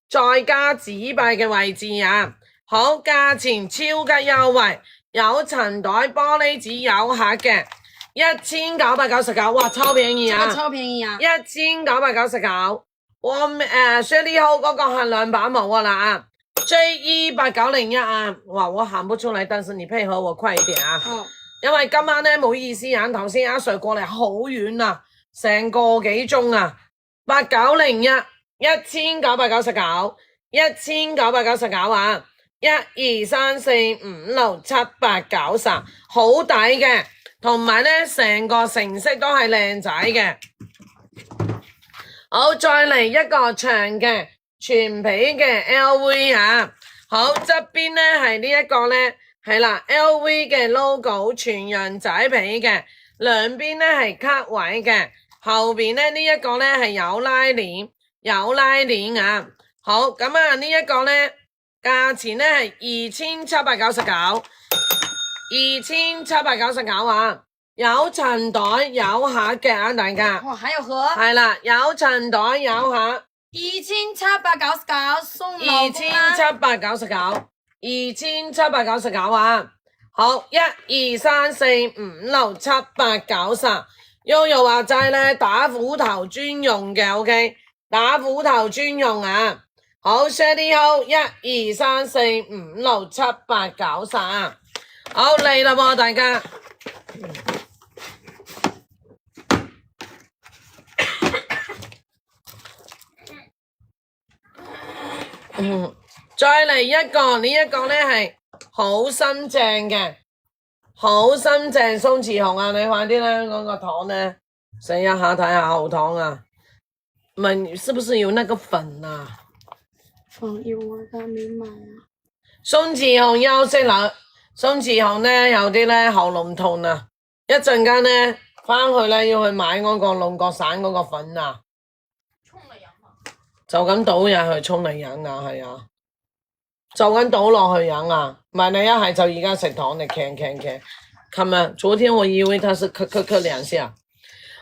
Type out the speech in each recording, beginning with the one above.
再加紙幣嘅位置啊！好，價錢超級優惠，有層袋玻璃紙有盒嘅，1999，哇，超便宜啊！超便宜啊！1999，我Shelly Ho 嗰個限量版冇啦啊 ，J18901啊！哇，我喊不出嚟，但是你配合我快一點啊！哦，因為今晚咧唔好意思啊，頭先阿 Sir 過嚟好遠啊，成個幾鐘啊，8901，1999，1999啊，1、2、3、4、5、6、7、8、9、10，好抵嘅，同埋咧成個成色都係靚仔嘅。好，再嚟一個長嘅全皮嘅 LV 啊，好，側邊咧係呢一個咧係啦 LV 嘅 logo 全羊仔皮嘅，兩邊咧係卡位嘅，後邊咧呢一個咧係有拉鏈啊，好，咁啊呢一個咧價錢咧係2799啊，有層袋有盒嘅啊大家，哇，還有盒，係啦，有層袋有盒，2799送老公啦，2799啊，好，1、2、3、4、5、6、7、8、9、10，又話齋咧打斧頭專用嘅 ，OK， 打斧頭專用啊，好 ，Shelly Ho 1、2、3、4、5、6、7、8、9、10，好嚟啦噃大家。再嚟一個，呢一個咧係好新淨嘅，好新淨鬆弛紅啊！你快啲咧，嗰個糖咧，試一下睇下後糖啊！問是不是有那個粉啊？粉有啊，但沒買啊。鬆弛紅休息啦，鬆弛紅咧有啲咧喉嚨痛啊，一陣間咧翻去咧要去買嗰個龍角散嗰個粉啊！就咁倒入去沖嚟飲啊，係啊，就咁倒落去飲啊，唔係你一係就而家食糖你鉗。琴日昨天我以為它是咳兩下。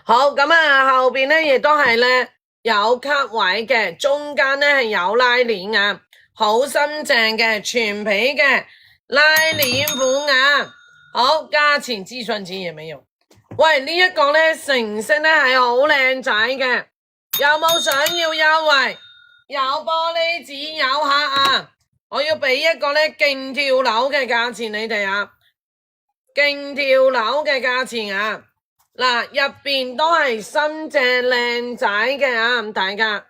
好，咁啊後邊咧亦都係咧有卡位嘅，中間咧係有拉鏈啊，好新淨嘅全皮嘅拉鏈款啊，好，價錢計算機也沒有。喂，呢一個咧成色咧係好靚仔嘅。有冇想要優惠？有玻璃紙有盒啊！我要俾一個咧勁跳樓嘅價錢你哋啊！勁跳樓嘅價錢啊！嗱，入邊都係新淨靚仔嘅啊！大家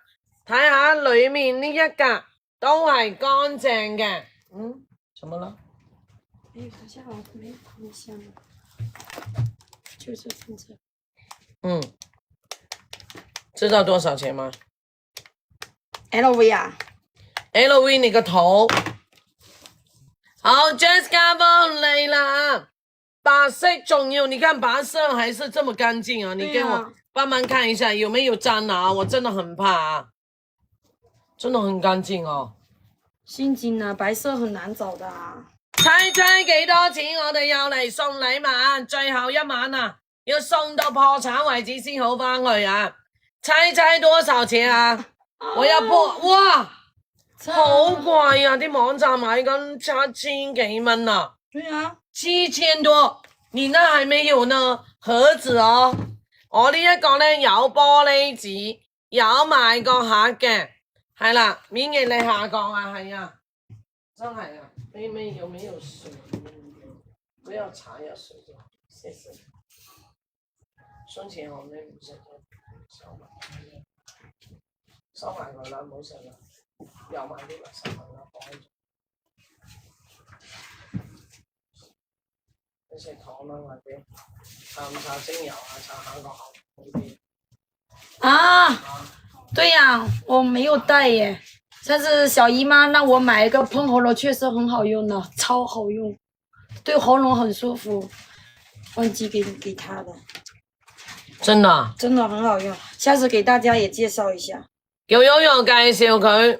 睇下裏面呢一格都係乾淨嘅。嗯，怎麼了？沒有，它下來沒有那麼香，就是這樣。嗯。知道多少錢嗎 ？LV 啊 ，LV 你個頭。好 ，Jessica 嚟啦，白色重要，你看白色還是這麼乾淨啊！你給我幫忙看一下有沒有粘啊！我真的很怕啊，真的很乾淨哦。心經啊，白色很難找的啊。猜幾多錢？我哋又嚟送禮物，最後一晚啊，要送到破產為止先好返去啊！猜多少錢啊？我要破哇，好貴啊！啲網站買緊7000幾蚊啊！對啊，7000多，你那還沒有呢？盒子哦，我呢一個咧有玻璃紙，有賣個盒嘅，係啦，免疫力下降啊，係啊，真係啊，你們有沒有水？不要茶，要水就好，謝謝。鬆弛紅你唔食嘅。收埋佢啦，唔好食啦，又買啲垃圾物啦，放喺度。你食糖啦，或者搽精油啊，搽下個口好啲。啊，對呀，我沒有帶耶。上次小姨媽讓我買一個噴喉嚨，確實很好用的，超好用，對喉嚨很舒服。忘記給她的。真的啊？真的很好用，下次給大家也介紹一下。有介紹佢，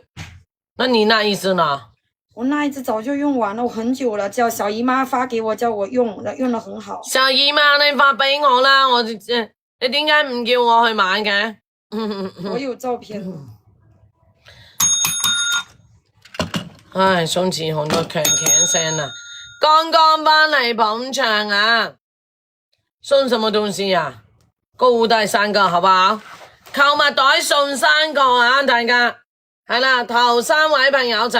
那你那一支呢？我那一支早就用完了，我很久了，叫小姨媽發給我，叫我用，用得很好。小姨媽，你發俾我啦，你點解唔叫我去買嘅？我有照片。唉，宋子雄都強聲啊，剛剛返嚟捧場啊，送什麼東西啊？購物袋3個，好不好？購物袋送3個啊，大家係啦，頭3位朋友仔，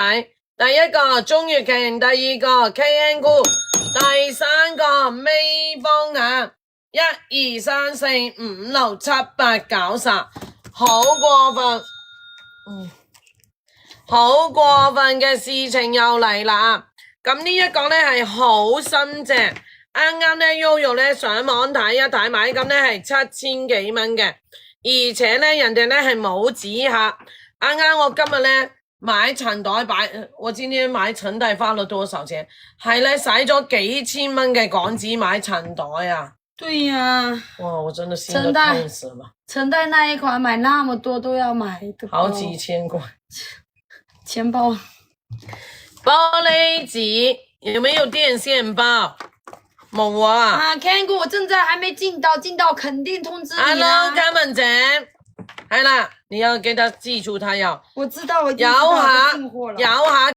第一個鍾月瓊，第二個 KN 姑，第3個微風啊，1、2、3、4、5、6、7、8、9、10，好過分，好過分嘅事情又嚟啦！咁呢一個呢係好新隻，啱啱呢 Yoyo 呢上網睇一睇買咁呢係7000幾蚊嘅，而且呢人哋呢係冇紙盒。啱啱我今日呢買陳袋擺，我今天買陳袋花了多少錢？係呢使咗幾千蚊嘅港紙買陳袋啊！對呀、哇，我真的心都痛死了。陳袋那一款買那麼多都要買一個包，好幾千塊。錢包。玻璃紙有沒有電線包？冇啊。啊 ，Ken 哥，我正在還沒進到肯定通知你啦。Hello，嘉文姐，係啦，你要記得記住他要我知道，我已經有知道下進貨了。有下。